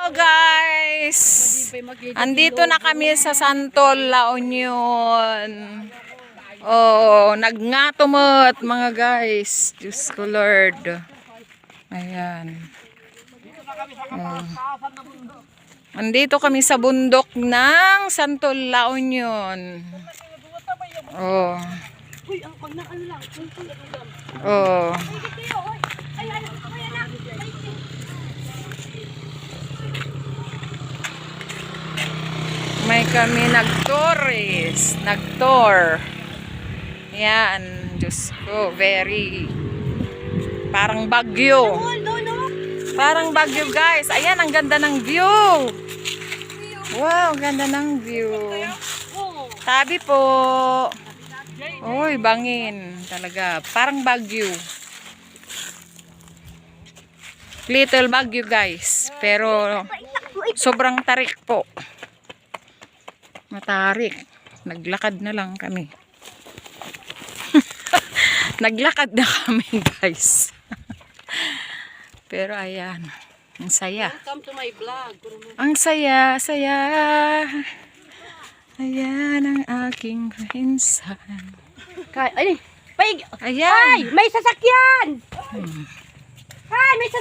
Hello guys! Andito na kami sa Santol, La Union. Oh, nagngatumot mga guys. Diyos ko Lord. Ayan. Oh. Andito kami sa bundok ng Santol, La Union. Oh. Oh. May kami nag-tour. Yan, Diyos ko, very parang bagyo. Parang bagyo guys. Ayan, ang ganda ng view. Wow, ang ganda ng view. Tabi po. Uy, bangin. Talaga, parang bagyo. Little bagyo guys. Pero sobrang tarik po. Matarik. Naglakad na lang kami. Naglakad na kami guys. Pero ayan. Ang saya. Welcome to my vlog. Ang saya, saya. Ayan ang aking pinsan. Ay, Ayan. ay, may sasakyan! Ay, may sasakyan!